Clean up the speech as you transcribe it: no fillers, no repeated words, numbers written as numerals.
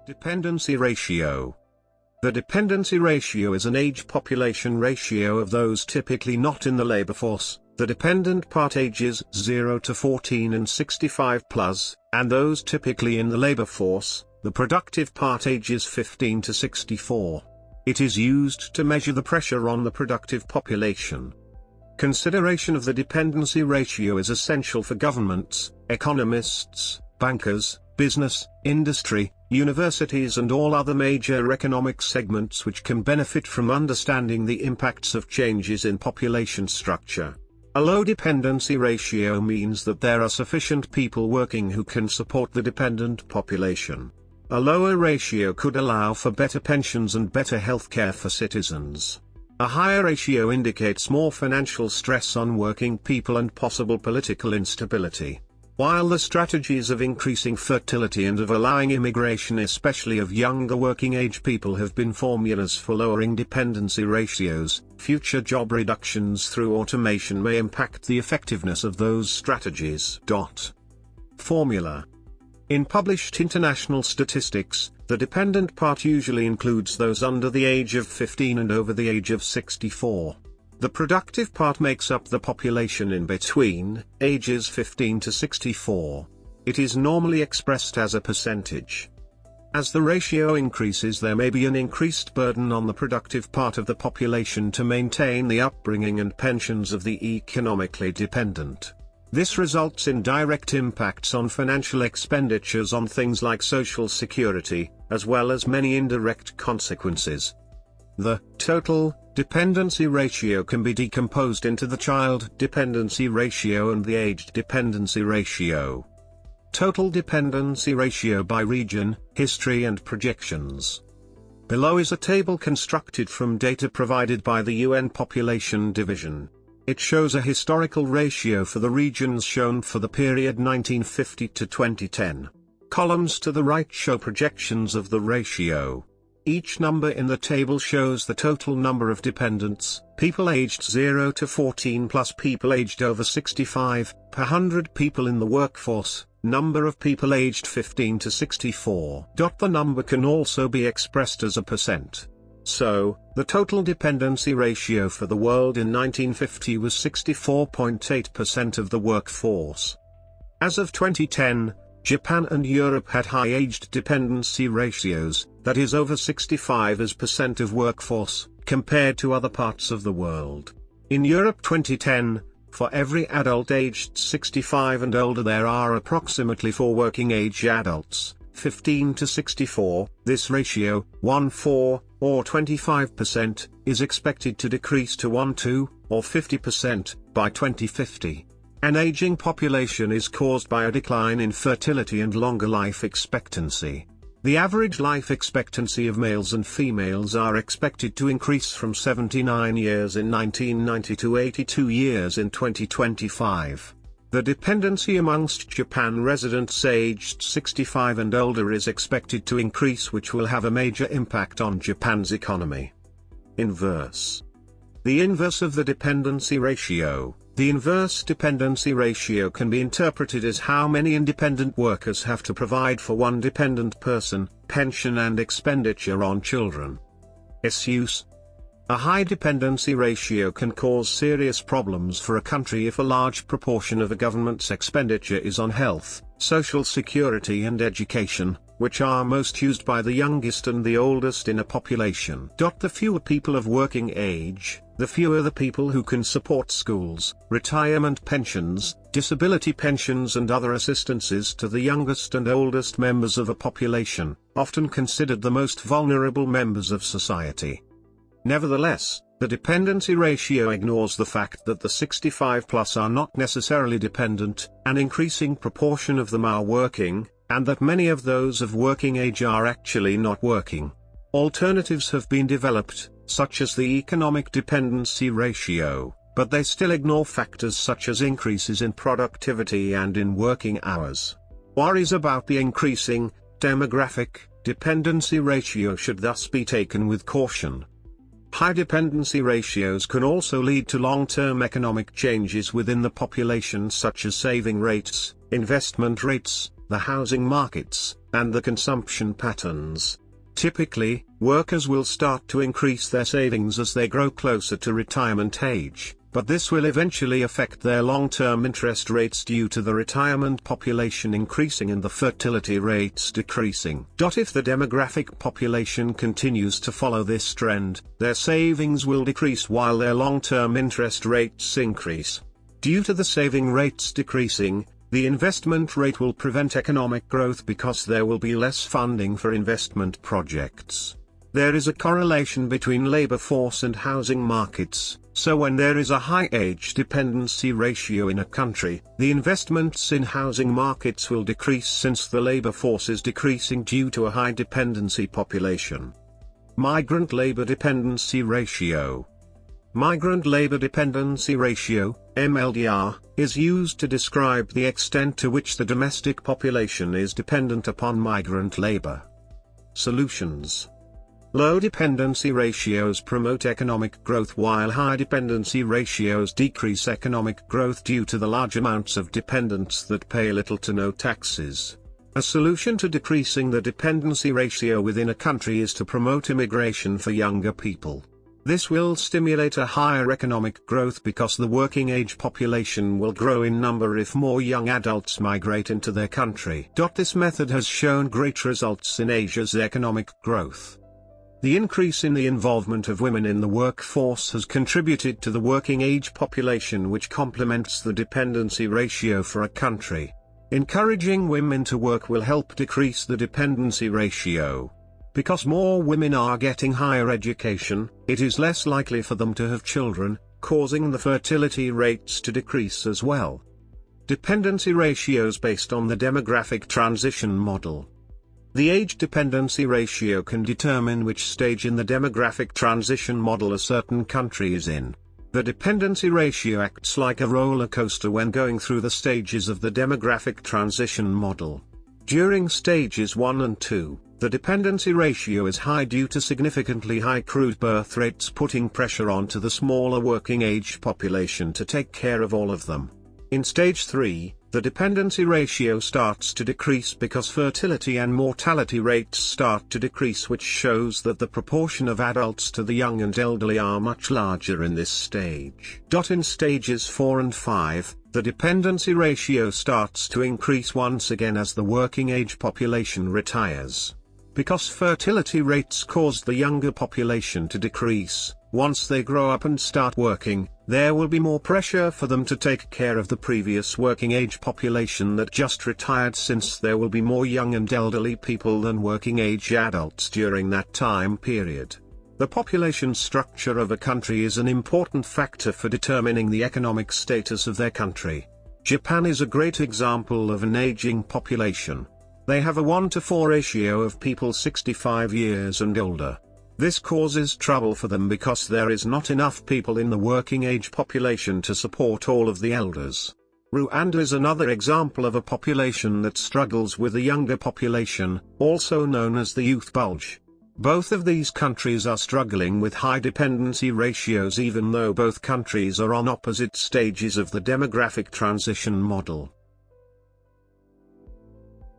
Dependency ratio. The dependency ratio is an age-population ratio of those typically not in the labor force, the dependent part ages 0 to 14 and 65 plus, and those typically in the labor force, the productive part ages 15 to 64. It is used to measure the pressure on the productive population. Consideration of the dependency ratio is essential for governments, economists, bankers, business, industry, universities and all other major economic segments which can benefit from understanding the impacts of changes in population structure. A low dependency ratio means that there are sufficient people working who can support the dependent population. A lower ratio could allow for better pensions and better healthcare for citizens. A higher ratio indicates more financial stress on working people and possible political instability. While the strategies of increasing fertility and of allowing immigration especially of younger working-age people have been formulas for lowering dependency ratios, future job reductions through automation may impact the effectiveness of those strategies. Formula. In published international statistics, the dependent part usually includes those under the age of 15 and over the age of 64. The productive part makes up the population in between, ages 15 to 64. It is normally expressed as a percentage. As the ratio increases, there may be an increased burden on the productive part of the population to maintain the upbringing and pensions of the economically dependent. This results in direct impacts on financial expenditures on things like Social Security, as well as many indirect consequences. The total dependency ratio can be decomposed into the child dependency ratio and the age dependency ratio. Total dependency ratio by region, history and projections. Below is a table constructed from data provided by the UN Population Division. It shows a historical ratio for the regions shown for the period 1950 to 2010. Columns to the right show projections of the ratio. Each number in the table shows the total number of dependents, people aged 0 to 14 plus people aged over 65, per 100 people in the workforce, number of people aged 15 to 64. The number can also be expressed as a percent. So, the total dependency ratio for the world in 1950 was 64.8% of the workforce. As of 2010, Japan and Europe had high aged dependency ratios, that is over 65 as percent of workforce, compared to other parts of the world. In Europe 2010, for every adult aged 65 and older there are approximately 4 working age adults, 15 to 64, this ratio, 1:4, or 25%, is expected to decrease to 1:2, or 50%, by 2050. An aging population is caused by a decline in fertility and longer life expectancy. The average life expectancy of males and females are expected to increase from 79 years in 1990 to 82 years in 2025. The dependency amongst Japan residents aged 65 and older is expected to increase, which will have a major impact on Japan's economy. Inverse. The inverse of the dependency ratio. The inverse dependency ratio can be interpreted as how many independent workers have to provide for one dependent person, pension and expenditure on children. Use. A high dependency ratio can cause serious problems for a country if a large proportion of a government's expenditure is on health, social security and education, which are most used by the youngest and the oldest in a population. The fewer people of working age, the fewer the people who can support schools, retirement pensions, disability pensions and other assistances to the youngest and oldest members of a population, often considered the most vulnerable members of society. Nevertheless, the dependency ratio ignores the fact that the 65 plus are not necessarily dependent, an increasing proportion of them are working, and that many of those of working age are actually not working. Alternatives have been developed, such as the economic dependency ratio, but they still ignore factors such as increases in productivity and in working hours. Worries about the increasing demographic dependency ratio should thus be taken with caution. High dependency ratios can also lead to long-term economic changes within the population, such as saving rates, investment rates, the housing markets, and the consumption patterns. Typically, workers will start to increase their savings as they grow closer to retirement age, but this will eventually affect their long-term interest rates due to the retirement population increasing and the fertility rates decreasing. If the demographic population continues to follow this trend, their savings will decrease while their long-term interest rates increase. Due to the saving rates decreasing, the investment rate will prevent economic growth because there will be less funding for investment projects. There is a correlation between labor force and housing markets, so when there is a high age dependency ratio in a country, the investments in housing markets will decrease since the labor force is decreasing due to a high dependency population. Migrant labor dependency ratio. Migrant labor dependency ratio, MLDR, is used to describe the extent to which the domestic population is dependent upon migrant labor. Solutions. Low dependency ratios promote economic growth while high dependency ratios decrease economic growth due to the large amounts of dependents that pay little to no taxes. A solution to decreasing the dependency ratio within a country is to promote immigration for younger people. This will stimulate a higher economic growth because the working age population will grow in number if more young adults migrate into their country. This method has shown great results in Asia's economic growth. The increase in the involvement of women in the workforce has contributed to the working age population, which complements the dependency ratio for a country. Encouraging women to work will help decrease the dependency ratio. Because more women are getting higher education, it is less likely for them to have children, causing the fertility rates to decrease as well. Dependency ratios based on the demographic transition model. The age dependency ratio can determine which stage in the demographic transition model a certain country is in. The dependency ratio acts like a roller coaster when going through the stages of the demographic transition model. During stages 1 and 2, the dependency ratio is high due to significantly high crude birth rates putting pressure onto the smaller working age population to take care of all of them. In stage 3, the dependency ratio starts to decrease because fertility and mortality rates start to decrease, which shows that the proportion of adults to the young and elderly are much larger in this stage. In stages 4 and 5, the dependency ratio starts to increase once again as the working age population retires. Because fertility rates cause the younger population to decrease, once they grow up and start working, there will be more pressure for them to take care of the previous working age population that just retired, since there will be more young and elderly people than working age adults during that time period. The population structure of a country is an important factor for determining the economic status of their country. Japan is a great example of an aging population. They have a 1-to-4 ratio of people 65 years and older. This causes trouble for them because there is not enough people in the working age population to support all of the elders. Rwanda is another example of a population that struggles with a younger population, also known as the youth bulge. Both of these countries are struggling with high dependency ratios, even though both countries are on opposite stages of the demographic transition model.